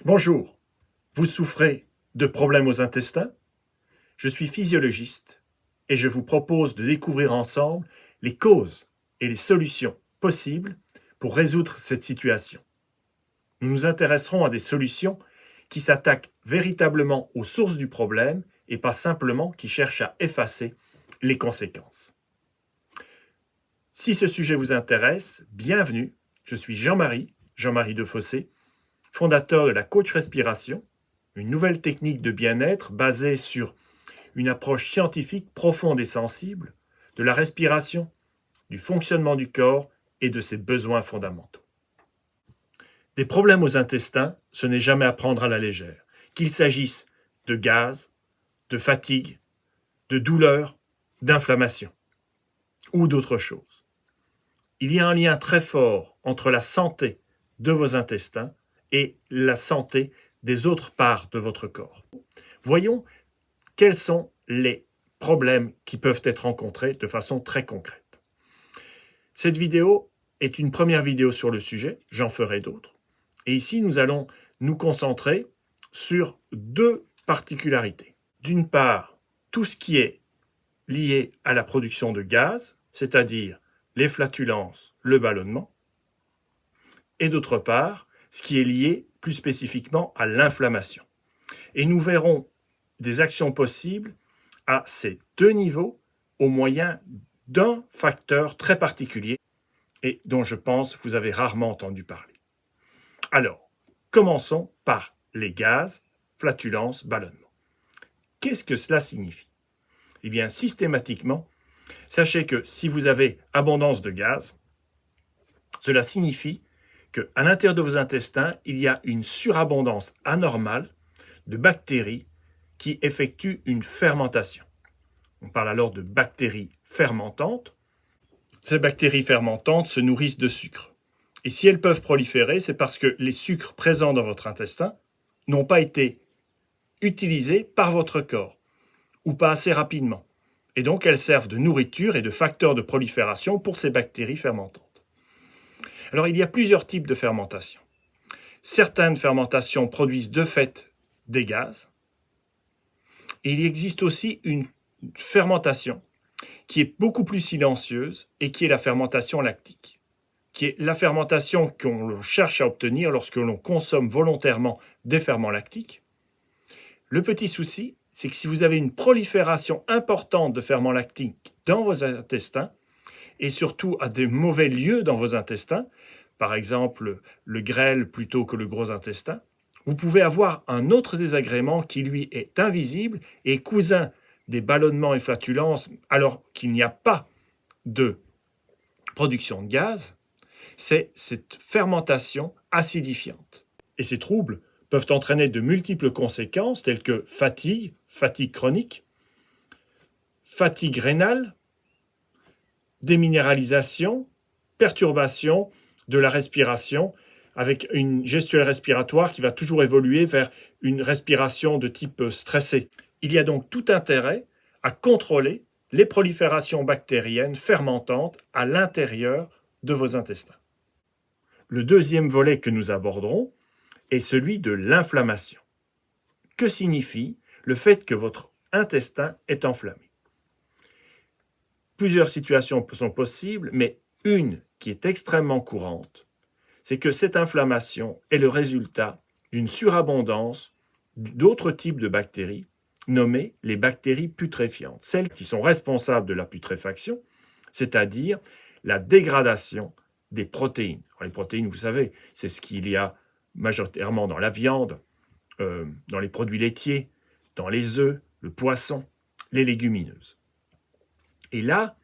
Bonjour, vous souffrez de problèmes aux intestins? Je suis physiologiste et je vous propose de découvrir ensemble les causes et les solutions possibles pour résoudre cette situation. Nous nous intéresserons à des solutions qui s'attaquent véritablement aux sources du problème et pas simplement qui cherchent à effacer les conséquences. Si ce sujet vous intéresse, bienvenue. Je suis Jean-Marie Defossé, fondateur de la Coach Respiration, une nouvelle technique de bien-être basée sur une approche scientifique profonde et sensible de la respiration, du fonctionnement du corps et de ses besoins fondamentaux. Des problèmes aux intestins, ce n'est jamais à prendre à la légère, qu'il s'agisse de gaz, de fatigue, de douleur, d'inflammation ou d'autres choses. Il y a un lien très fort entre la santé de vos intestins et la santé des autres parts de votre corps. Voyons quels sont les problèmes qui peuvent être rencontrés de façon très concrète. Cette vidéo est une première vidéo sur le sujet, j'en ferai d'autres. Et ici, nous allons nous concentrer sur deux particularités. D'une part, tout ce qui est lié à la production de gaz, c'est-à-dire les flatulences, le ballonnement, et d'autre part, ce qui est lié plus spécifiquement à l'inflammation. Et nous verrons des actions possibles à ces deux niveaux au moyen d'un facteur très particulier et dont je pense vous avez rarement entendu parler. Alors, commençons par les gaz, flatulences, ballonnement. Qu'est-ce que cela signifie? Eh bien, systématiquement, sachez que si vous avez abondance de gaz, cela signifie qu'à l'intérieur de vos intestins, il y a une surabondance anormale de bactéries qui effectuent une fermentation. On parle alors de bactéries fermentantes. Ces bactéries fermentantes se nourrissent de sucre. Et si elles peuvent proliférer, c'est parce que les sucres présents dans votre intestin n'ont pas été utilisés par votre corps, ou pas assez rapidement. Et donc elles servent de nourriture et de facteurs de prolifération pour ces bactéries fermentantes. Alors il y a plusieurs types de fermentation. Certaines fermentations produisent de fait des gaz. Et il existe aussi une fermentation qui est beaucoup plus silencieuse et qui est la fermentation lactique, qui est la fermentation qu'on cherche à obtenir lorsque l'on consomme volontairement des ferments lactiques. Le petit souci, c'est que si vous avez une prolifération importante de ferments lactiques dans vos intestins, et surtout à des mauvais lieux dans vos intestins, par exemple le grêle plutôt que le gros intestin, vous pouvez avoir un autre désagrément qui lui est invisible et cousin des ballonnements et flatulences alors qu'il n'y a pas de production de gaz, c'est cette fermentation acidifiante. Et ces troubles peuvent entraîner de multiples conséquences telles que fatigue chronique, fatigue rénale, déminéralisation, perturbation de la respiration, avec une gestuelle respiratoire qui va toujours évoluer vers une respiration de type stressé. Il y a donc tout intérêt à contrôler les proliférations bactériennes fermentantes à l'intérieur de vos intestins. Le deuxième volet que nous aborderons est celui de l'inflammation. Que signifie le fait que votre intestin est enflammé? Plusieurs situations sont possibles, mais une qui est extrêmement courante, c'est que cette inflammation est le résultat d'une surabondance d'autres types de bactéries, nommées les bactéries putréfiantes, celles qui sont responsables de la putréfaction, c'est-à-dire la dégradation des protéines. Alors, les protéines, vous savez, c'est ce qu'il y a majoritairement dans la viande, dans les produits laitiers, dans les œufs, le poisson, les légumineuses. Et là,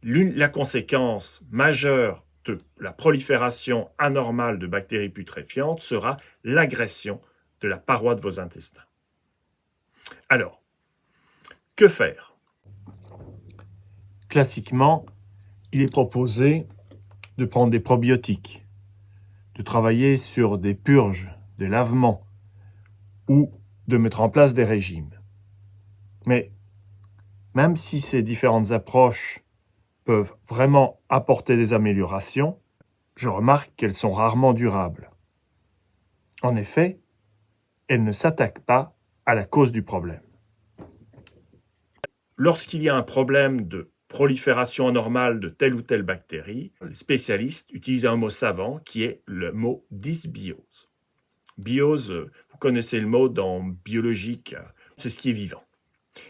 la conséquence majeure de la prolifération anormale de bactéries putréfiantes sera l'agression de la paroi de vos intestins. Alors, que faire? Classiquement, il est proposé de prendre des probiotiques, de travailler sur des purges, des lavements, ou de mettre en place des régimes. Mais même si ces différentes approches peuvent vraiment apporter des améliorations, je remarque qu'elles sont rarement durables. En effet, elle ne s'attaque pas à la cause du problème. Lorsqu'il y a un problème de prolifération anormale de telle ou telle bactérie, les spécialistes utilisent un mot savant qui est le mot dysbiose. Biose, vous connaissez le mot dans biologique, c'est ce qui est vivant.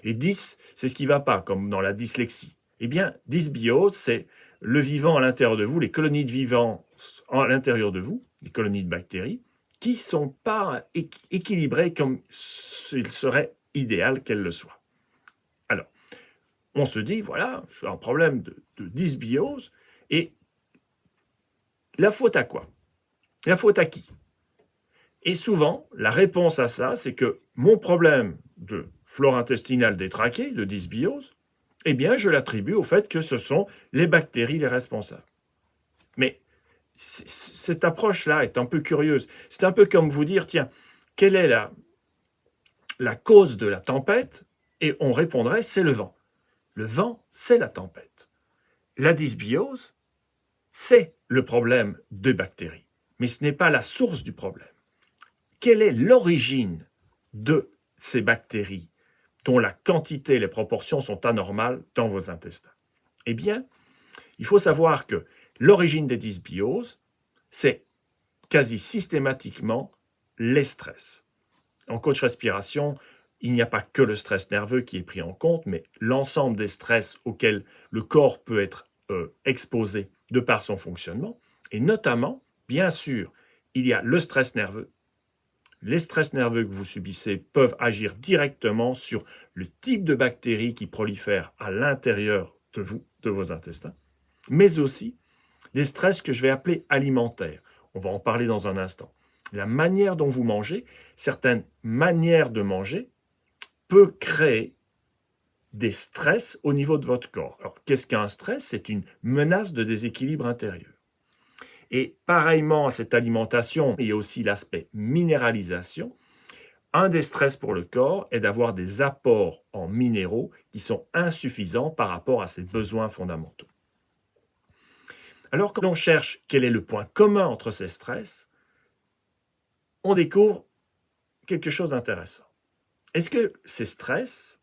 Et dys, c'est ce qui ne va pas, comme dans la dyslexie. Eh bien, dysbiose, c'est le vivant à l'intérieur de vous, les colonies de vivants à l'intérieur de vous, les colonies de bactéries, qui ne sont pas équilibrées comme il serait idéal qu'elles le soient. Alors, on se dit, voilà, j'ai un problème de dysbiose, et la faute à quoi? La faute à qui? Et souvent, la réponse à ça, c'est que mon problème de flore intestinale détraquée, de dysbiose, eh bien, je l'attribue au fait que ce sont les bactéries les responsables. Mais cette approche-là est un peu curieuse. C'est un peu comme vous dire, tiens, quelle est la cause de la tempête? Et on répondrait, c'est le vent. Le vent, c'est la tempête. La dysbiose, c'est le problème de bactéries. Mais ce n'est pas la source du problème. Quelle est l'origine de ces bactéries dont la quantité et les proportions sont anormales dans vos intestins? Eh bien, il faut savoir que l'origine des dysbioses, c'est quasi systématiquement les stress. En coach respiration, il n'y a pas que le stress nerveux qui est pris en compte, mais l'ensemble des stress auxquels le corps peut être exposé de par son fonctionnement. Et notamment, bien sûr, il y a le stress nerveux. Les stress nerveux que vous subissez peuvent agir directement sur le type de bactéries qui prolifèrent à l'intérieur de vous, de vos intestins, mais aussi des stress que je vais appeler alimentaires. On va en parler dans un instant. La manière dont vous mangez, certaines manières de manger, peut créer des stress au niveau de votre corps. Alors, qu'est-ce qu'un stress? C'est une menace de déséquilibre intérieur. Et pareillement à cette alimentation, il y a aussi l'aspect minéralisation. Un des stress pour le corps est d'avoir des apports en minéraux qui sont insuffisants par rapport à ses besoins fondamentaux. Alors, quand on cherche quel est le point commun entre ces stress, on découvre quelque chose d'intéressant. Est-ce que ces stress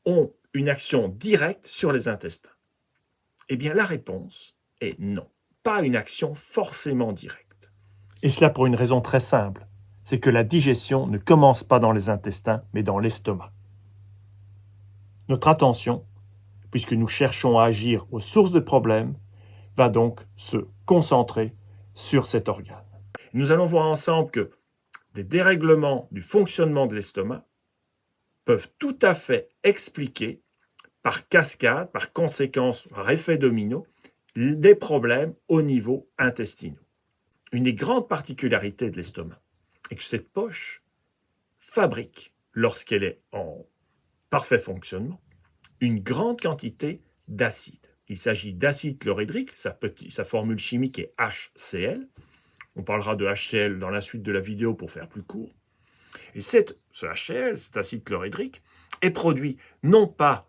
ont une action directe sur les intestins? Eh bien, la réponse est non. Pas une action forcément directe. Et cela pour une raison très simple, c'est que la digestion ne commence pas dans les intestins, mais dans l'estomac. Notre attention, puisque nous cherchons à agir aux sources de problèmes, va donc se concentrer sur cet organe. Nous allons voir ensemble que des dérèglements du fonctionnement de l'estomac peuvent tout à fait expliquer, par cascade, par conséquence, par effet domino, des problèmes au niveau intestinal. Une des grandes particularités de l'estomac est que cette poche fabrique, lorsqu'elle est en parfait fonctionnement, une grande quantité d'acide. Il s'agit d'acide chlorhydrique, sa formule chimique est HCl. On parlera de HCl dans la suite de la vidéo pour faire plus court. Et ce HCl, cet acide chlorhydrique, est produit non pas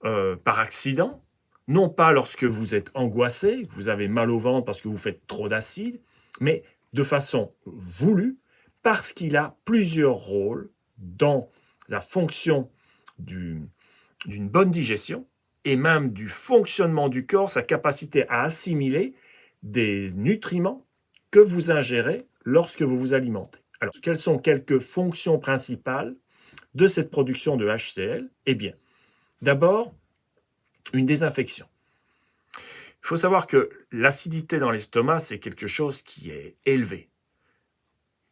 par accident, non pas lorsque vous êtes angoissé, que vous avez mal au ventre parce que vous faites trop d'acide, mais de façon voulue, parce qu'il a plusieurs rôles dans la fonction d'une bonne digestion et même du fonctionnement du corps, sa capacité à assimiler des nutriments que vous ingérez lorsque vous vous alimentez. Alors, quelles sont quelques fonctions principales de cette production de HCl? Eh bien, d'abord, une désinfection. Il faut savoir que l'acidité dans l'estomac, c'est quelque chose qui est élevé.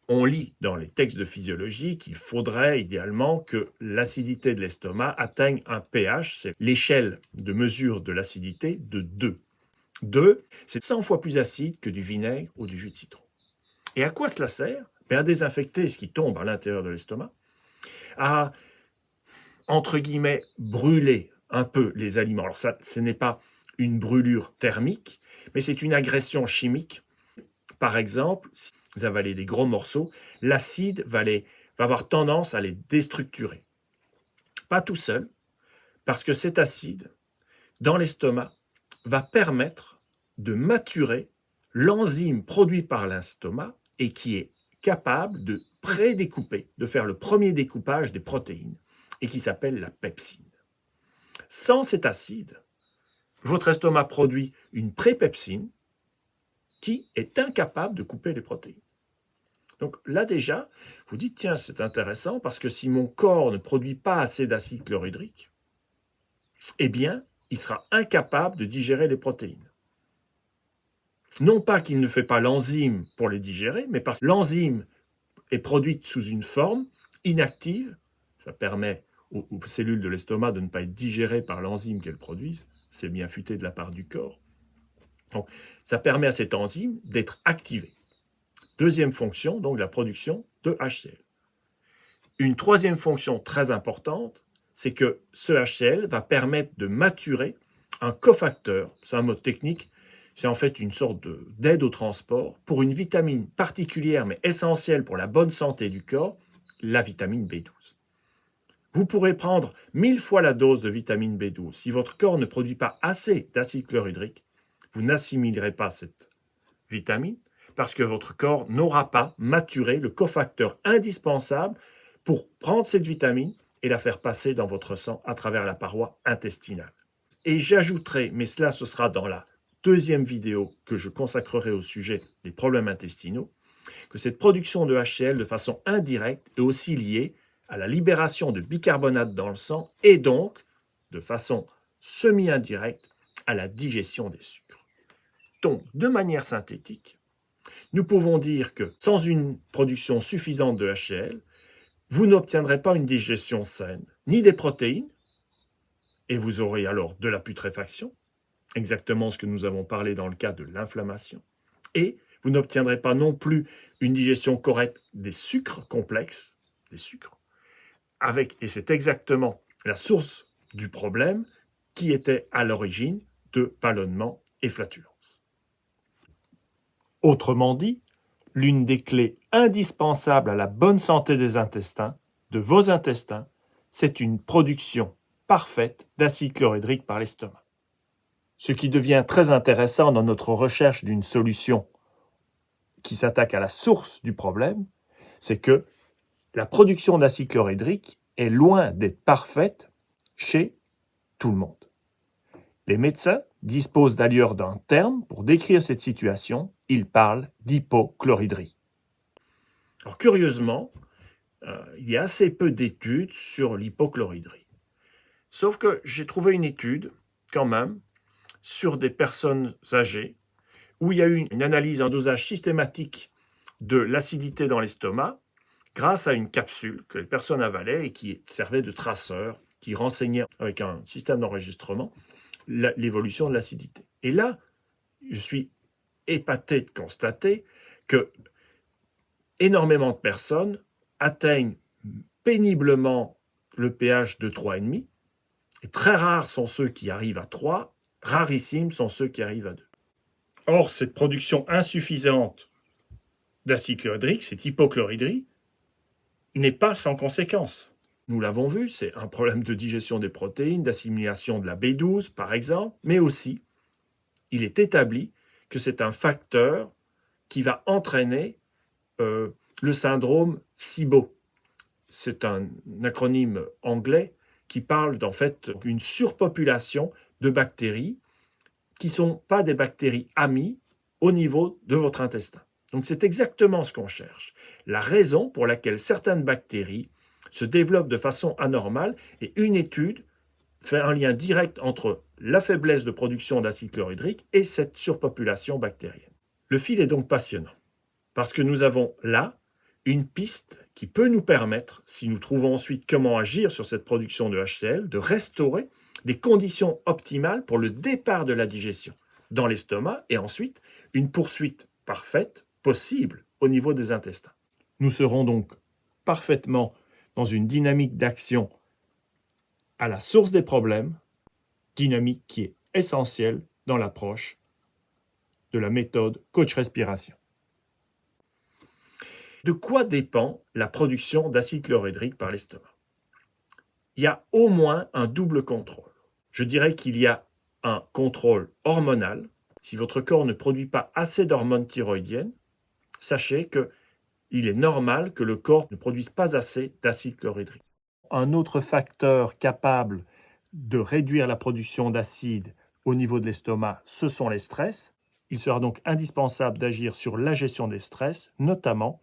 On lit dans les textes de physiologie qu'il faudrait idéalement que l'acidité de l'estomac atteigne un pH, c'est l'échelle de mesure de l'acidité, de 2. 2, c'est 100 fois plus acide que du vinaigre ou du jus de citron. Et à quoi cela sert? À désinfecter ce qui tombe à l'intérieur de l'estomac, à, entre guillemets, brûler un peu les aliments. Alors ça, ce n'est pas une brûlure thermique, mais c'est une agression chimique. Par exemple, si vous avalez des gros morceaux, l'acide va avoir tendance à les déstructurer. Pas tout seul, parce que cet acide, dans l'estomac, va permettre de maturer l'enzyme produit par l'estomac et qui est capable de prédécouper, de faire le premier découpage des protéines, et qui s'appelle la pepsine. Sans cet acide, votre estomac produit une prépepsine qui est incapable de couper les protéines. Donc là déjà, vous dites, tiens, c'est intéressant parce que si mon corps ne produit pas assez d'acide chlorhydrique, eh bien, il sera incapable de digérer les protéines. Non pas qu'il ne fait pas l'enzyme pour les digérer, mais parce que l'enzyme est produite sous une forme inactive, ça permet aux cellules de l'estomac de ne pas être digérées par l'enzyme qu'elles produisent, c'est bien futé de la part du corps. Donc, ça permet à cette enzyme d'être activée. Deuxième fonction, donc la production de HCl. Une troisième fonction très importante, c'est que ce HCl va permettre de maturer un cofacteur, c'est un mot technique, c'est en fait une sorte d'aide au transport pour une vitamine particulière mais essentielle pour la bonne santé du corps, la vitamine B12. Vous pourrez prendre 1000 fois la dose de vitamine B12. Si votre corps ne produit pas assez d'acide chlorhydrique, vous n'assimilerez pas cette vitamine parce que votre corps n'aura pas maturé le cofacteur indispensable pour prendre cette vitamine et la faire passer dans votre sang à travers la paroi intestinale. Et j'ajouterai, mais cela ce sera dans la deuxième vidéo que je consacrerai au sujet des problèmes intestinaux, que cette production de HCl de façon indirecte est aussi liée à la libération de bicarbonate dans le sang et donc, de façon semi-indirecte, à la digestion des sucres. Donc, de manière synthétique, nous pouvons dire que sans une production suffisante de HCl, vous n'obtiendrez pas une digestion saine, ni des protéines, et vous aurez alors de la putréfaction, exactement ce que nous avons parlé dans le cas de l'inflammation, et vous n'obtiendrez pas non plus une digestion correcte des sucres complexes, des sucres, et c'est exactement la source du problème qui était à l'origine de ballonnement et flatulence. Autrement dit, l'une des clés indispensables à la bonne santé des intestins, de vos intestins, c'est une production parfaite d'acide chlorhydrique par l'estomac. Ce qui devient très intéressant dans notre recherche d'une solution qui s'attaque à la source du problème, c'est que la production d'acide chlorhydrique est loin d'être parfaite chez tout le monde. Les médecins disposent d'ailleurs d'un terme pour décrire cette situation, ils parlent d'hypochloridrie. Alors curieusement, il y a assez peu d'études sur l'hypochloridrie. Sauf que j'ai trouvé une étude, quand même, sur des personnes âgées, où il y a eu une analyse en dosage systématique de l'acidité dans l'estomac, grâce à une capsule que les personnes avalaient et qui servait de traceur, qui renseignait avec un système d'enregistrement l'évolution de l'acidité. Et là, je suis épaté de constater que énormément de personnes atteignent péniblement le pH de 3,5, et très rares sont ceux qui arrivent à 3, rarissimes sont ceux qui arrivent à 2. Or, cette production insuffisante d'acide chlorhydrique, cette hypochloridrie, n'est pas sans conséquence. Nous l'avons vu, c'est un problème de digestion des protéines, d'assimilation de la B12 par exemple, mais aussi, il est établi que c'est un facteur qui va entraîner le syndrome SIBO. C'est un acronyme anglais qui parle en fait d'une surpopulation de bactéries qui ne sont pas des bactéries amies au niveau de votre intestin. Donc c'est exactement ce qu'on cherche. La raison pour laquelle certaines bactéries se développent de façon anormale, et une étude fait un lien direct entre la faiblesse de production d'acide chlorhydrique et cette surpopulation bactérienne. Le fil est donc passionnant, parce que nous avons là une piste qui peut nous permettre, si nous trouvons ensuite comment agir sur cette production de HCl, de restaurer des conditions optimales pour le départ de la digestion dans l'estomac et ensuite une poursuite parfaite possible au niveau des intestins. Nous serons donc parfaitement dans une dynamique d'action à la source des problèmes, dynamique qui est essentielle dans l'approche de la méthode Coach Respiration. De quoi dépend la production d'acide chlorhydrique par l'estomac? Il y a au moins un double contrôle. Je dirais qu'il y a un contrôle hormonal. Si votre corps ne produit pas assez d'hormones thyroïdiennes, sachez que il est normal que le corps ne produise pas assez d'acide chlorhydrique. Un autre facteur capable de réduire la production d'acide au niveau de l'estomac, ce sont les stress. Il sera donc indispensable d'agir sur la gestion des stress, notamment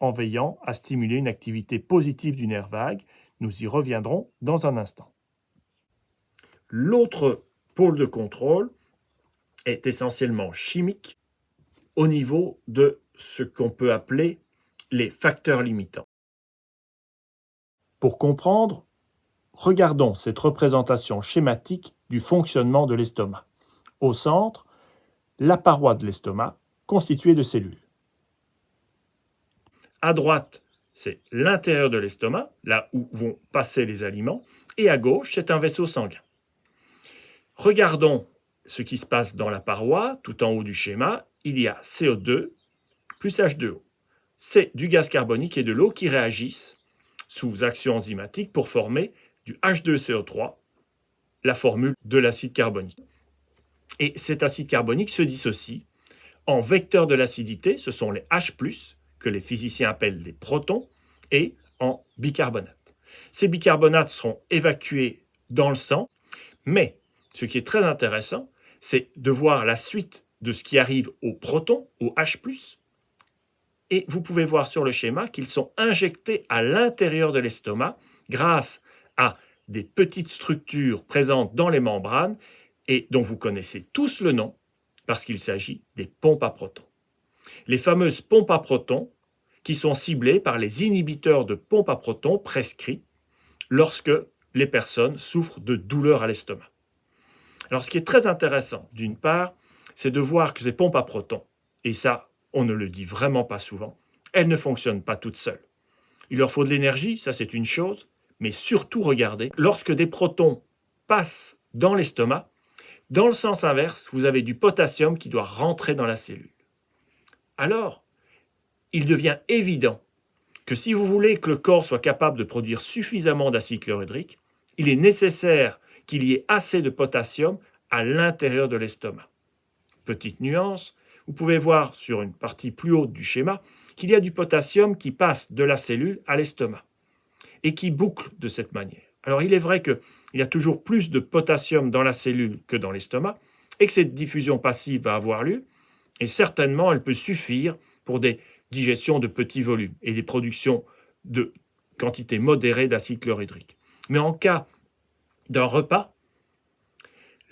en veillant à stimuler une activité positive du nerf vague. Nous y reviendrons dans un instant. L'autre pôle de contrôle est essentiellement chimique au niveau de ce qu'on peut appeler les facteurs limitants. Pour comprendre, regardons cette représentation schématique du fonctionnement de l'estomac. Au centre, la paroi de l'estomac constituée de cellules. À droite, c'est l'intérieur de l'estomac, là où vont passer les aliments, et à gauche, c'est un vaisseau sanguin. Regardons ce qui se passe dans la paroi, tout en haut du schéma. Il y a CO2 plus H2O. C'est du gaz carbonique et de l'eau qui réagissent sous action enzymatique pour former du H2CO3, la formule de l'acide carbonique. Et cet acide carbonique se dissocie en vecteurs de l'acidité, ce sont les H+, que les physiciens appellent les protons, et en bicarbonate. Ces bicarbonates seront évacués dans le sang, mais ce qui est très intéressant, c'est de voir la suite de ce qui arrive aux protons, aux H+, et vous pouvez voir sur le schéma qu'ils sont injectés à l'intérieur de l'estomac grâce à des petites structures présentes dans les membranes et dont vous connaissez tous le nom parce qu'il s'agit des pompes à protons. Les fameuses pompes à protons qui sont ciblées par les inhibiteurs de pompes à protons prescrits lorsque les personnes souffrent de douleurs à l'estomac. Alors ce qui est très intéressant, d'une part, c'est de voir que ces pompes à protons, et ça, on ne le dit vraiment pas souvent, elles ne fonctionnent pas toutes seules. Il leur faut de l'énergie, ça c'est une chose, mais surtout regardez, lorsque des protons passent dans l'estomac, dans le sens inverse, vous avez du potassium qui doit rentrer dans la cellule. Alors, il devient évident que si vous voulez que le corps soit capable de produire suffisamment d'acide chlorhydrique, il est nécessaire qu'il y ait assez de potassium à l'intérieur de l'estomac. Petite nuance, vous pouvez voir sur une partie plus haute du schéma qu'il y a du potassium qui passe de la cellule à l'estomac et qui boucle de cette manière. Alors il est vrai qu'il y a toujours plus de potassium dans la cellule que dans l'estomac et que cette diffusion passive va avoir lieu et certainement elle peut suffire pour des digestions de petits volumes et des productions de quantité modérée d'acide chlorhydrique. Mais en cas d'un repas,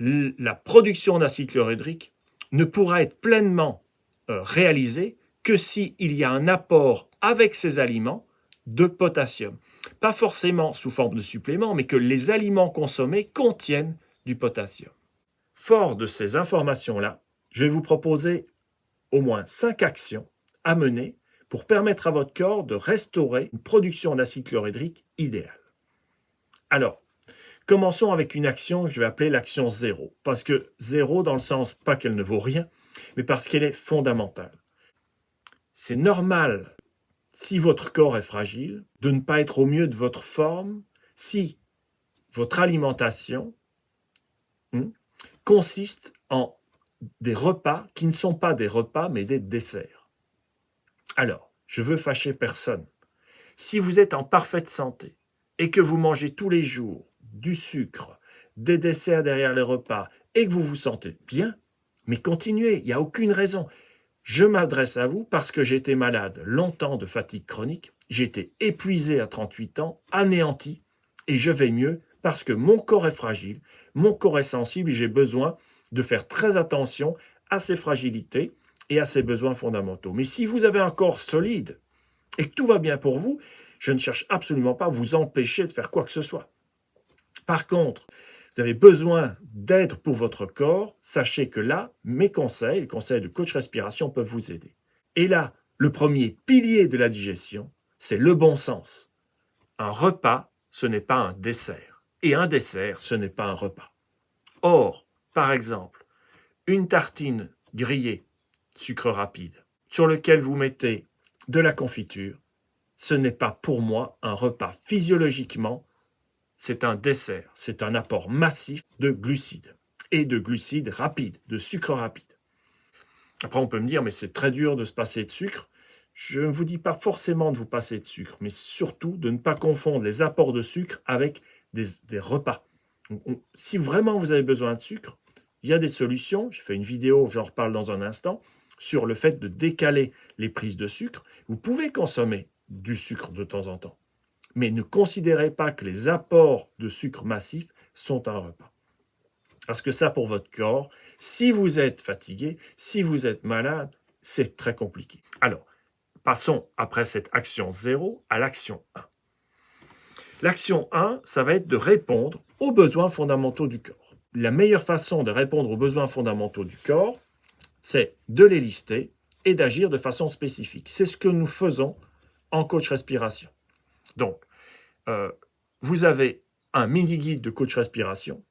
la production d'acide chlorhydrique ne pourra être pleinement réalisée que s'il y a un apport avec ces aliments de potassium. Pas forcément sous forme de supplément, mais que les aliments consommés contiennent du potassium. Fort de ces informations-là, je vais vous proposer au moins 5 actions à mener pour permettre à votre corps de restaurer une production d'acide chlorhydrique idéale. Alors, commençons avec une action que je vais appeler l'action 0, parce que 0 dans le sens pas qu'elle ne vaut rien, mais parce qu'elle est fondamentale. C'est normal, si votre corps est fragile, de ne pas être au mieux de votre forme si votre alimentation consiste en des repas qui ne sont pas des repas, mais des desserts. Alors, je veux fâcher personne. Si vous êtes en parfaite santé et que vous mangez tous les jours du sucre, des desserts derrière les repas et que vous vous sentez bien, mais continuez, il n'y a aucune raison. Je m'adresse à vous parce que j'ai été malade longtemps de fatigue chronique, j'ai été épuisé à 38 ans, anéanti, et je vais mieux parce que mon corps est fragile, mon corps est sensible et j'ai besoin de faire très attention à ses fragilités et à ses besoins fondamentaux. Mais si vous avez un corps solide et que tout va bien pour vous, je ne cherche absolument pas à vous empêcher de faire quoi que ce soit. Par contre, vous avez besoin d'aide pour votre corps, sachez que là, mes conseils, les conseils de coach respiration peuvent vous aider. Et là, le premier pilier de la digestion, c'est le bon sens. Un repas, ce n'est pas un dessert. Et un dessert, ce n'est pas un repas. Or, par exemple, une tartine grillée, sucre rapide, sur lequel vous mettez de la confiture, ce n'est pas pour moi un repas. Physiologiquement, c'est un dessert, c'est un apport massif de glucides et de glucides rapides, de sucre rapide. Après, on peut me dire, mais c'est très dur de se passer de sucre. Je ne vous dis pas forcément de vous passer de sucre, mais surtout de ne pas confondre les apports de sucre avec des repas. Si vraiment vous avez besoin de sucre, il y a des solutions. J'ai fait une vidéo, j'en reparle dans un instant, sur le fait de décaler les prises de sucre. Vous pouvez consommer du sucre de temps en temps, mais ne considérez pas que les apports de sucre massif sont un repas. Parce que ça, pour votre corps, si vous êtes fatigué, si vous êtes malade, c'est très compliqué. Alors, passons après cette action 0 à l'action 1. L'action 1, ça va être de répondre aux besoins fondamentaux du corps. La meilleure façon de répondre aux besoins fondamentaux du corps, c'est de les lister et d'agir de façon spécifique. C'est ce que nous faisons en coach respiration. Donc, vous avez un mini-guide de coach respiration.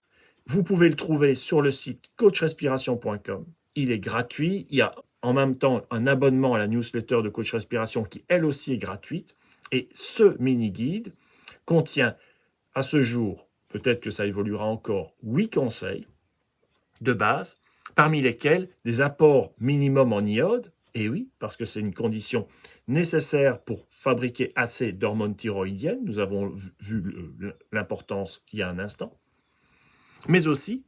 Vous pouvez le trouver sur le site coachrespiration.com. Il est gratuit. Il y a en même temps un abonnement à la newsletter de Coach Respiration qui, elle aussi, est gratuite. Et ce mini-guide contient à ce jour, peut-être que ça évoluera encore, 8 conseils de base, parmi lesquels des apports minimum en iode, et oui, parce que c'est une condition nécessaire pour fabriquer assez d'hormones thyroïdiennes, nous avons vu l'importance il y a un instant, mais aussi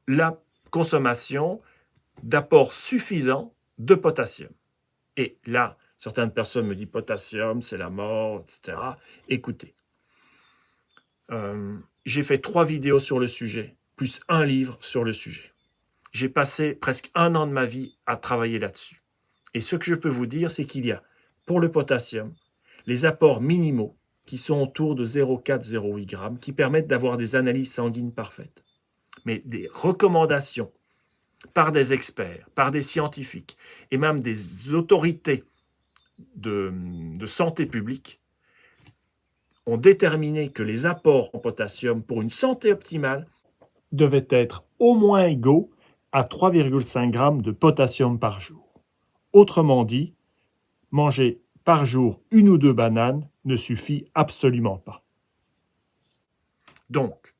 la consommation d'apports suffisants de potassium. Et là, certaines personnes me disent potassium, c'est la mort, etc. Écoutez, j'ai fait 3 vidéos sur le sujet, plus un livre sur le sujet. J'ai passé presque 1 an de ma vie à travailler là-dessus. Et ce que je peux vous dire, c'est qu'il y a, pour le potassium, les apports minimaux qui sont autour de 0,4-0,8 grammes, qui permettent d'avoir des analyses sanguines parfaites. Mais des recommandations par des experts, par des scientifiques et même des autorités de santé publique ont déterminé que les apports en potassium pour une santé optimale devaient être au moins égaux à 3,5 grammes de potassium par jour. Autrement dit, manger par jour 1 ou 2 bananes ne suffit absolument pas. Donc,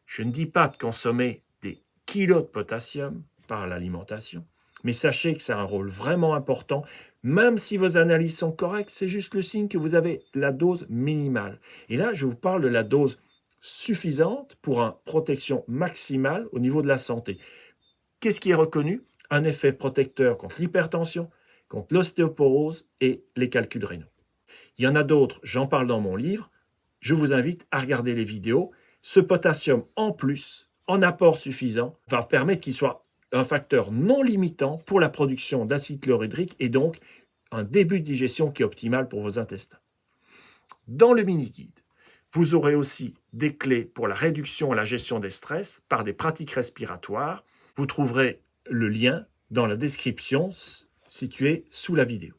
je ne dis pas de consommer des kilos de potassium par l'alimentation, mais sachez que ça a un rôle vraiment important. Même si vos analyses sont correctes, c'est juste le signe que vous avez la dose minimale. Et là, je vous parle de la dose suffisante pour une protection maximale au niveau de la santé. Qu'est-ce qui est reconnu? Un effet protecteur contre l'hypertension, contre l'ostéoporose et les calculs rénaux. Il y en a d'autres, j'en parle dans mon livre. Je vous invite à regarder les vidéos. Ce potassium en plus, en apport suffisant, va permettre qu'il soit un facteur non limitant pour la production d'acide chlorhydrique et donc un début de digestion qui est optimal pour vos intestins. Dans le mini-guide, vous aurez aussi des clés pour la réduction et la gestion des stress par des pratiques respiratoires. Vous trouverez le lien dans la description située sous la vidéo.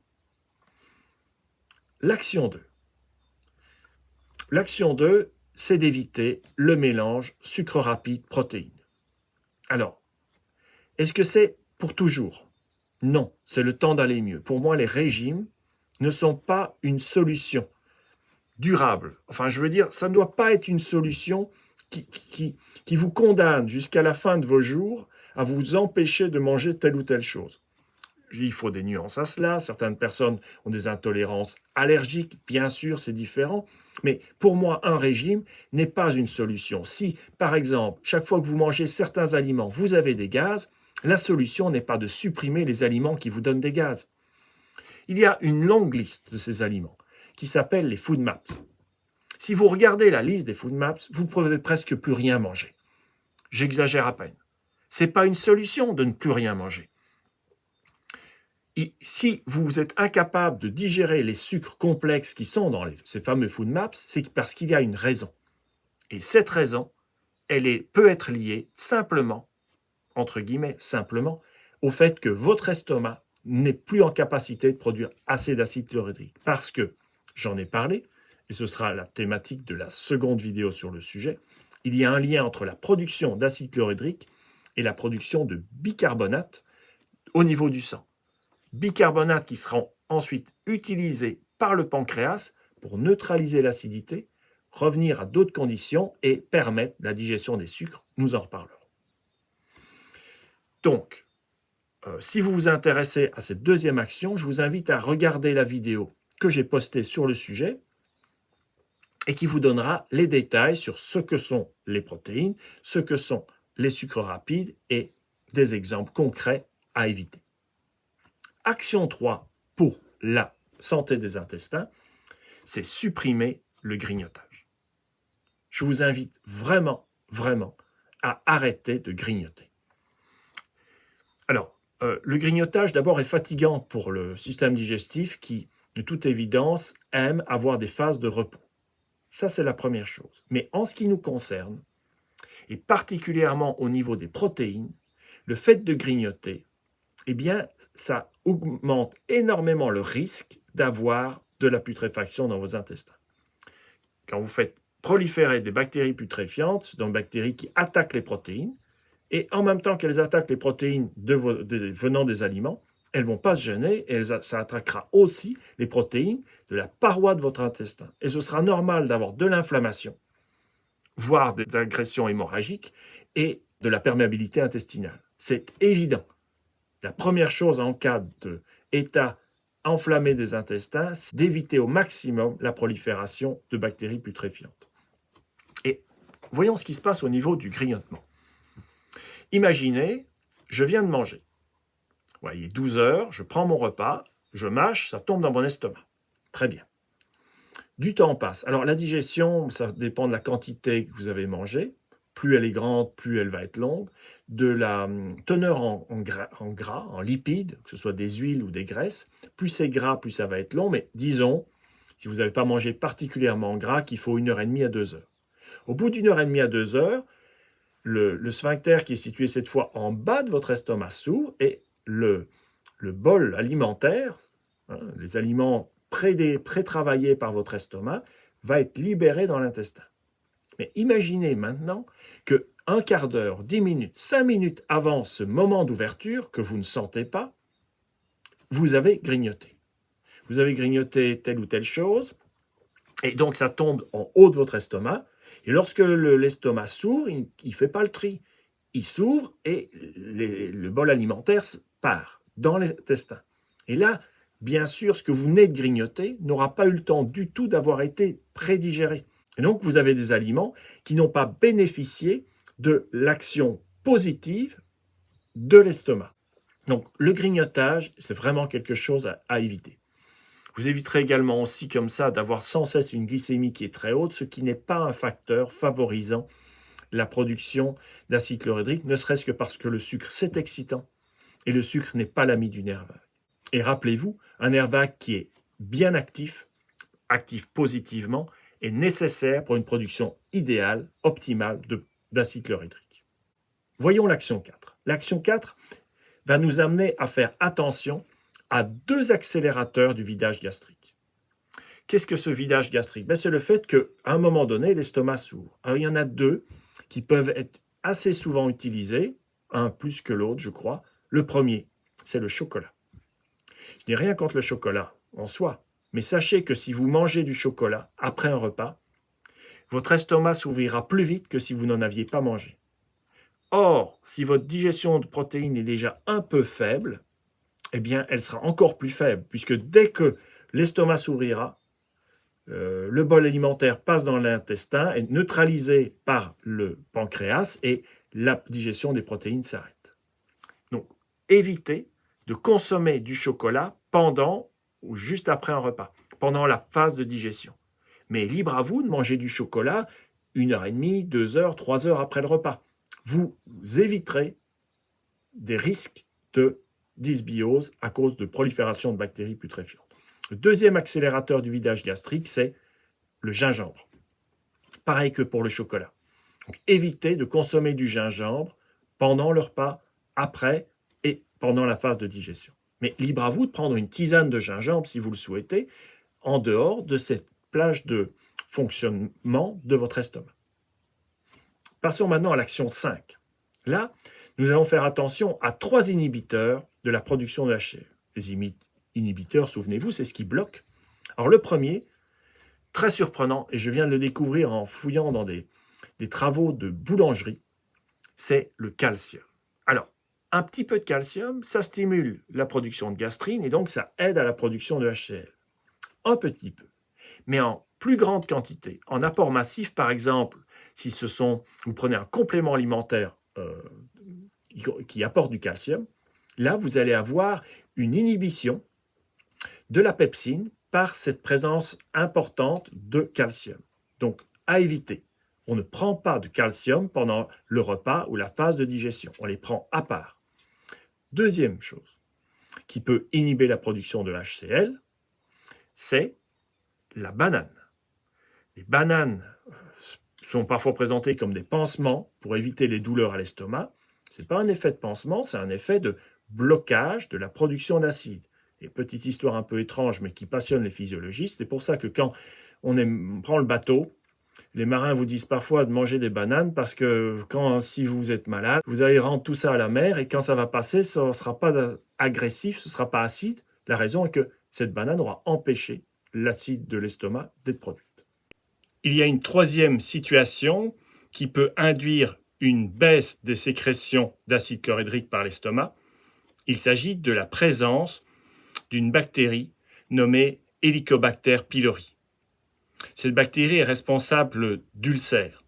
L'action 2. L'action 2, c'est d'éviter le mélange sucre rapide protéines. Alors, est-ce que c'est pour toujours? Non, c'est le temps d'aller mieux. Pour moi, les régimes ne sont pas une solution durable. Enfin, je veux dire, ça ne doit pas être une solution qui vous condamne jusqu'à la fin de vos jours à vous empêcher de manger telle ou telle chose. Il faut des nuances à cela. Certaines personnes ont des intolérances allergiques. Bien sûr, c'est différent. Mais pour moi, un régime n'est pas une solution. Si, par exemple, chaque fois que vous mangez certains aliments, vous avez des gaz, la solution n'est pas de supprimer les aliments qui vous donnent des gaz. Il y a une longue liste de ces aliments qui s'appelle les food maps. Si vous regardez la liste des food maps, vous ne pouvez presque plus rien manger. J'exagère à peine. Ce n'est pas une solution de ne plus rien manger. Et si vous êtes incapable de digérer les sucres complexes qui sont dans ces fameux food maps, c'est parce qu'il y a une raison. Et cette raison, peut être liée simplement, entre guillemets, simplement, au fait que votre estomac n'est plus en capacité de produire assez d'acide chlorhydrique. Parce que, j'en ai parlé, et ce sera la thématique de la seconde vidéo sur le sujet, il y a un lien entre la production d'acide chlorhydrique et la production de bicarbonate au niveau du sang. Bicarbonate qui seront ensuite utilisés par le pancréas pour neutraliser l'acidité, revenir à d'autres conditions et permettre la digestion des sucres. Nous en reparlerons. Donc, Si vous vous intéressez à cette deuxième action, je vous invite à regarder la vidéo que j'ai postée sur le sujet et qui vous donnera les détails sur ce que sont les protéines, ce que sont les sucres rapides et des exemples concrets à éviter. Action 3 pour la santé des intestins, c'est supprimer le grignotage. Je vous invite vraiment, vraiment à arrêter de grignoter. Alors, le grignotage d'abord est fatigant pour le système digestif qui, de toute évidence, aime avoir des phases de repos. Ça, c'est la première chose. Mais en ce qui nous concerne, et particulièrement au niveau des protéines, le fait de grignoter, eh bien, ça augmente énormément le risque d'avoir de la putréfaction dans vos intestins. Quand vous faites proliférer des bactéries putréfiantes, ce sont des bactéries qui attaquent les protéines, et en même temps qu'elles attaquent les protéines venant des aliments, elles ne vont pas se gêner et ça attaquera aussi les protéines de la paroi de votre intestin. Et ce sera normal d'avoir de l'inflammation, voire des agressions hémorragiques et de la perméabilité intestinale. C'est évident. La première chose en cas d'état enflammé des intestins, c'est d'éviter au maximum la prolifération de bactéries putréfiantes. Et voyons ce qui se passe au niveau du grignotement. Imaginez, je viens de manger. Ouais, il est 12 heures, je prends mon repas, je mâche, ça tombe dans mon estomac. Très bien. Du temps passe. Alors la digestion, ça dépend de la quantité que vous avez mangé. Plus elle est grande, plus elle va être longue. De la teneur en gras, en lipides, que ce soit des huiles ou des graisses. Plus c'est gras, plus ça va être long. Mais disons, si vous n'avez pas mangé particulièrement gras, qu'il faut 1h30 à 2 heures. Au bout d'1h30 à 2 heures, le sphincter qui est situé cette fois en bas de votre estomac s'ouvre et le bol alimentaire, les aliments pré-travaillés par votre estomac, va être libéré dans l'intestin. Mais imaginez maintenant que un quart d'heure, 10 minutes, 5 minutes avant ce moment d'ouverture que vous ne sentez pas, vous avez grignoté. Vous avez grignoté telle ou telle chose, et donc ça tombe en haut de votre estomac, et lorsque l'estomac s'ouvre, il ne fait pas le tri. Il s'ouvre et le bol alimentaire part dans l'intestin. Et là, bien sûr, ce que vous venez de grignoter n'aura pas eu le temps du tout d'avoir été prédigéré. Et donc, vous avez des aliments qui n'ont pas bénéficié de l'action positive de l'estomac. Donc, le grignotage, c'est vraiment quelque chose à éviter. Vous éviterez également aussi comme ça d'avoir sans cesse une glycémie qui est très haute, ce qui n'est pas un facteur favorisant la production d'acide chlorhydrique, ne serait-ce que parce que le sucre, c'est excitant, et le sucre n'est pas l'ami du nerf vague. Et rappelez-vous, un nerf vague qui est bien actif, actif positivement, est nécessaire pour une production idéale, optimale d'acide chlorhydrique. Voyons l'action 4. L'action 4 va nous amener à faire attention à 2 accélérateurs du vidage gastrique. Qu'est-ce que ce vidage gastrique? C'est le fait qu'à un moment donné, l'estomac s'ouvre. Alors, il y en a 2 qui peuvent être assez souvent utilisés, un plus que l'autre, je crois. Le premier, c'est le chocolat. Je n'ai rien contre le chocolat en soi, mais sachez que si vous mangez du chocolat après un repas, votre estomac s'ouvrira plus vite que si vous n'en aviez pas mangé. Or, si votre digestion de protéines est déjà un peu faible, eh bien, elle sera encore plus faible, puisque dès que l'estomac s'ouvrira, le bol alimentaire passe dans l'intestin, est neutralisé par le pancréas et la digestion des protéines s'arrête. Donc, évitez de consommer du chocolat pendant ou juste après un repas, pendant la phase de digestion. Mais libre à vous de manger du chocolat 1h30, 2 heures, 3 heures après le repas. Vous éviterez des risques de dysbiose à cause de prolifération de bactéries putréfiantes. Le deuxième accélérateur du vidage gastrique, c'est le gingembre. Pareil que pour le chocolat. Donc, évitez de consommer du gingembre pendant le repas, après et pendant la phase de digestion. Mais libre à vous de prendre une tisane de gingembre si vous le souhaitez, en dehors de cette plage de fonctionnement de votre estomac. Passons maintenant à l'action 5. Là, nous allons faire attention à 3 inhibiteurs de la production de HCl. Les inhibiteurs, souvenez-vous, c'est ce qui bloque. Alors le premier, très surprenant, et je viens de le découvrir en fouillant dans des travaux de boulangerie, c'est le calcium. Alors, un petit peu de calcium, ça stimule la production de gastrine et donc ça aide à la production de HCl. Un petit peu. Mais en plus grande quantité, en apport massif par exemple, si vous prenez un complément alimentaire qui apporte du calcium, là vous allez avoir une inhibition de la pepsine par cette présence importante de calcium. Donc à éviter. On ne prend pas de calcium pendant le repas ou la phase de digestion. On les prend à part. Deuxième chose qui peut inhiber la production de HCl, c'est la banane. Les bananes sont parfois présentées comme des pansements pour éviter les douleurs à l'estomac. Ce n'est pas un effet de pansement, c'est un effet de blocage de la production d'acide. Et petite histoire un peu étrange, mais qui passionne les physiologistes, c'est pour ça que quand on prend le bateau, les marins vous disent parfois de manger des bananes parce que si vous êtes malade, vous allez rendre tout ça à la mer et quand ça va passer, ça ne sera pas agressif, ce ne sera pas acide. La raison est que cette banane aura empêché l'acide de l'estomac d'être produite. Il y a une troisième situation qui peut induire une baisse des sécrétions d'acide chlorhydrique par l'estomac. Il s'agit de la présence d'une bactérie nommée Helicobacter pylori. Cette bactérie est responsable d'ulcères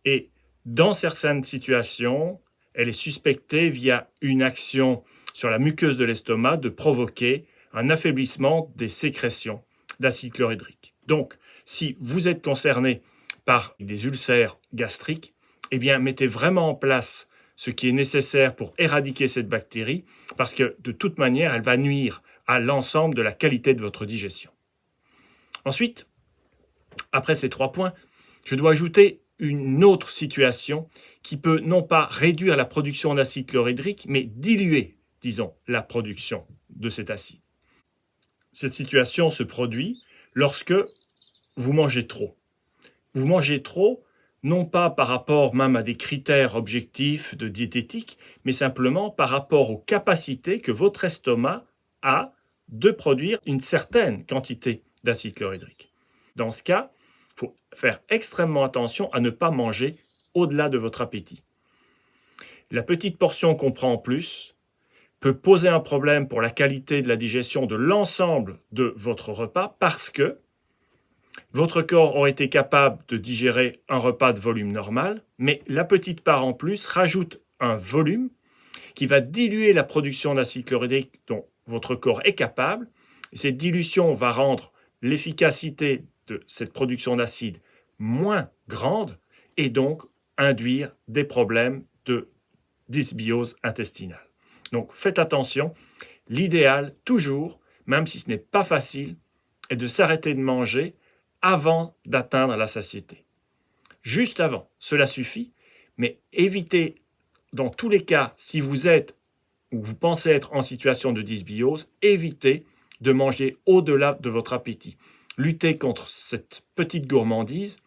et dans certaines situations, elle est suspectée via une action sur la muqueuse de l'estomac de provoquer un affaiblissement des sécrétions d'acide chlorhydrique. Donc, si vous êtes concerné par des ulcères gastriques, eh bien, mettez vraiment en place ce qui est nécessaire pour éradiquer cette bactérie, parce que de toute manière, elle va nuire à l'ensemble de la qualité de votre digestion. Ensuite, après ces 3 points, je dois ajouter une autre situation qui peut non pas réduire la production d'acide chlorhydrique, mais diluer, disons, la production de cet acide. Cette situation se produit lorsque vous mangez trop. Vous mangez trop, non pas par rapport même à des critères objectifs de diététique, mais simplement par rapport aux capacités que votre estomac a de produire une certaine quantité d'acide chlorhydrique. Dans ce cas, il faut faire extrêmement attention à ne pas manger au-delà de votre appétit. La petite portion qu'on prend en plus peut poser un problème pour la qualité de la digestion de l'ensemble de votre repas parce que votre corps aurait été capable de digérer un repas de volume normal, mais la petite part en plus rajoute un volume qui va diluer la production d'acide chlorhydrique dont votre corps est capable. Et cette dilution va rendre l'efficacité de cette production d'acide moins grande et donc induire des problèmes de dysbiose intestinale. Donc faites attention, l'idéal toujours, même si ce n'est pas facile, est de s'arrêter de manger avant d'atteindre la satiété. Juste avant, cela suffit, mais évitez dans tous les cas, si vous êtes ou vous pensez être en situation de dysbiose, évitez de manger au-delà de votre appétit. Luttez contre cette petite gourmandise.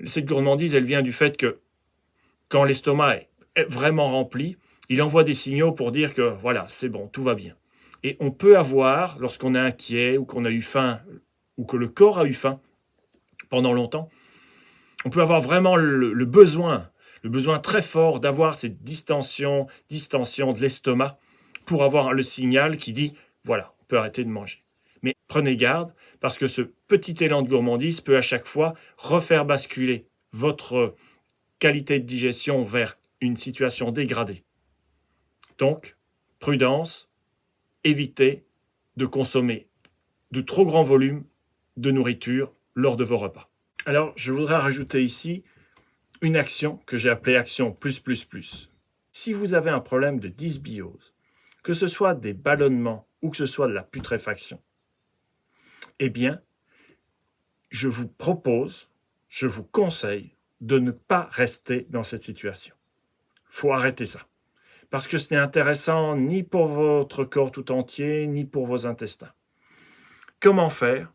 Cette gourmandise, elle vient du fait que quand l'estomac est vraiment rempli, il envoie des signaux pour dire que voilà, c'est bon, tout va bien. Et on peut avoir, lorsqu'on est inquiet ou qu'on a eu faim, ou que le corps a eu faim pendant longtemps, on peut avoir vraiment le besoin très fort d'avoir cette distension de l'estomac pour avoir le signal qui dit voilà, on peut arrêter de manger. Mais prenez garde parce que ce petit élan de gourmandise peut à chaque fois refaire basculer votre qualité de digestion vers une situation dégradée. Donc, prudence, évitez de consommer de trop grands volumes de nourriture lors de vos repas. Alors, je voudrais rajouter ici une action que j'ai appelée action +++. Si vous avez un problème de dysbiose, que ce soit des ballonnements ou que ce soit de la putréfaction, eh bien, je vous propose, je vous conseille de ne pas rester dans cette situation. Il faut arrêter ça. Parce que ce n'est intéressant ni pour votre corps tout entier, ni pour vos intestins. Comment faire?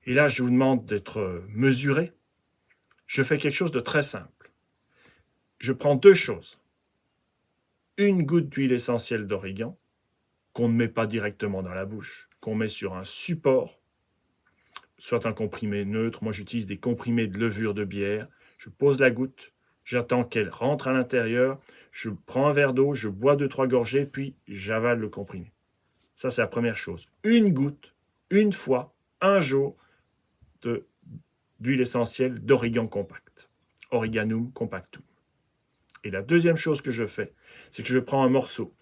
Et là, je vous demande d'être mesuré. Je fais quelque chose de très simple. Je prends 2 choses. Une goutte d'huile essentielle d'origan, qu'on ne met pas directement dans la bouche, qu'on met sur un support, soit un comprimé neutre. Moi, j'utilise des comprimés de levure de bière. Je pose la goutte J'attends qu'elle rentre à l'intérieur, je prends un verre d'eau, je bois 2-3 gorgées, puis j'avale le comprimé. Ça, c'est la première chose. Une goutte, une fois, un jour d'huile essentielle d'origan compact. Origanum compactum. Et la deuxième chose que je fais, c'est que je prends un morceau,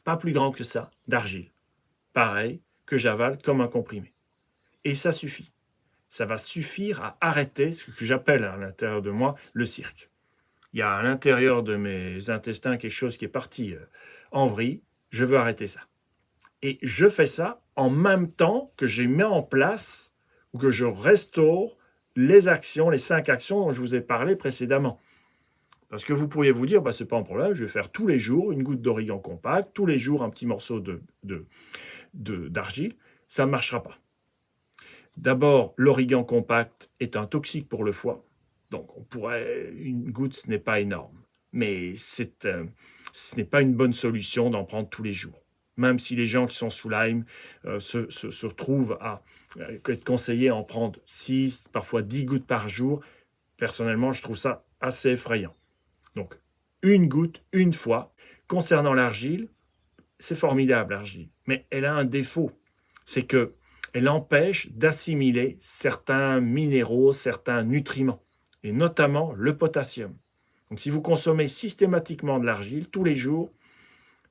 pas plus grand que ça, d'argile. Pareil, que j'avale comme un comprimé. Et ça suffit. Ça va suffire à arrêter ce que j'appelle à l'intérieur de moi le cirque. Il y a à l'intérieur de mes intestins quelque chose qui est parti en vrille. Je veux arrêter ça. Et je fais ça en même temps que j'ai mis en place ou que je restaure les actions, les 5 actions dont je vous ai parlé précédemment. Parce que vous pourriez vous dire, ce n'est pas un problème, je vais faire tous les jours une goutte d'origan compact, tous les jours un petit morceau d'argile. Ça ne marchera pas. D'abord, l'origan compact est un toxique pour le foie. Donc, une goutte, ce n'est pas énorme. Mais ce n'est pas une bonne solution d'en prendre tous les jours. Même si les gens qui sont sous Lyme se retrouvent à être conseillés à en prendre 6, parfois 10 gouttes par jour, personnellement, je trouve ça assez effrayant. Donc, une goutte, une fois. Concernant l'argile, c'est formidable, l'argile. Mais elle a un défaut. C'est qu'elle empêche d'assimiler certains minéraux, certains nutriments, et notamment le potassium. Donc, si vous consommez systématiquement de l'argile tous les jours,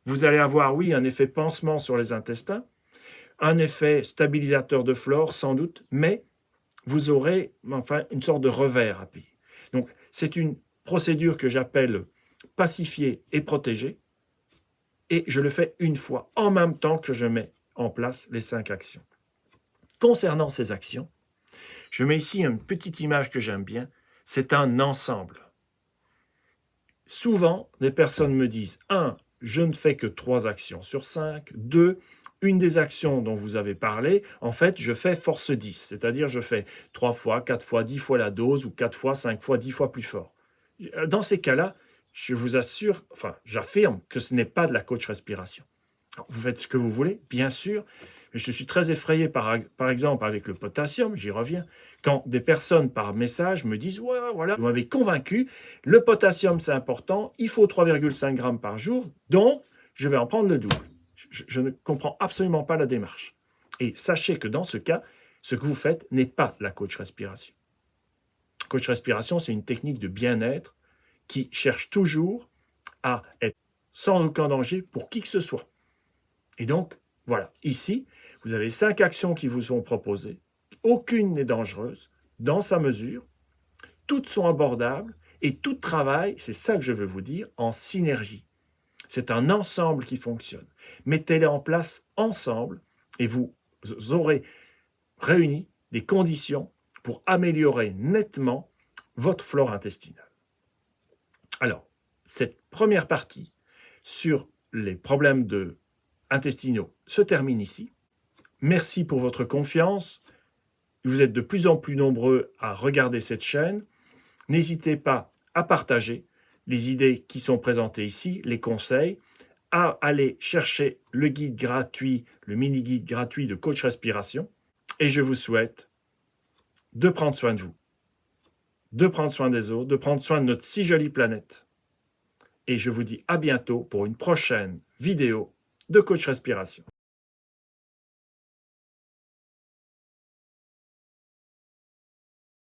vous allez avoir, oui, un effet pansement sur les intestins, un effet stabilisateur de flore, sans doute, mais vous aurez une sorte de revers à payer. Donc, c'est une procédure que j'appelle pacifier et protéger, et je le fais une fois, en même temps que je mets en place les 5 actions. Concernant ces actions, je mets ici une petite image que j'aime bien, c'est un ensemble. Souvent, des personnes me disent, 1, je ne fais que 3 actions sur 5, 2, une des actions dont vous avez parlé, en fait, je fais force 10, c'est-à-dire je fais 3 fois, 4 fois, 10 fois la dose, ou 4 fois, 5 fois, 10 fois plus fort. Dans ces cas-là, je vous assure, j'affirme que ce n'est pas de la coach respiration. Alors, vous faites ce que vous voulez, bien sûr, mais je suis très effrayé, par exemple, avec le potassium, j'y reviens, quand des personnes par message me disent « Ouais, voilà, vous m'avez convaincu, le potassium c'est important, il faut 3,5 grammes par jour, donc je vais en prendre le double. » Je ne comprends absolument pas la démarche. Et sachez que dans ce cas, ce que vous faites n'est pas la coach respiration. Coach respiration, c'est une technique de bien-être qui cherche toujours à être sans aucun danger pour qui que ce soit. Et donc, voilà, ici, vous avez 5 actions qui vous sont proposées. Aucune n'est dangereuse, dans sa mesure. Toutes sont abordables et toutes travaillent, c'est ça que je veux vous dire, en synergie. C'est un ensemble qui fonctionne. Mettez-les en place ensemble et vous aurez réuni des conditions pour améliorer nettement votre flore intestinale. Alors, cette première partie sur les problèmes intestinaux se termine ici. Merci pour votre confiance. Vous êtes de plus en plus nombreux à regarder cette chaîne. N'hésitez pas à partager les idées qui sont présentées ici, les conseils, à aller chercher le guide gratuit, le mini-guide gratuit de coach respiration. Et je vous souhaite de prendre soin de vous, de prendre soin des autres, de prendre soin de notre si jolie planète. Et je vous dis à bientôt pour une prochaine vidéo de coach respiration.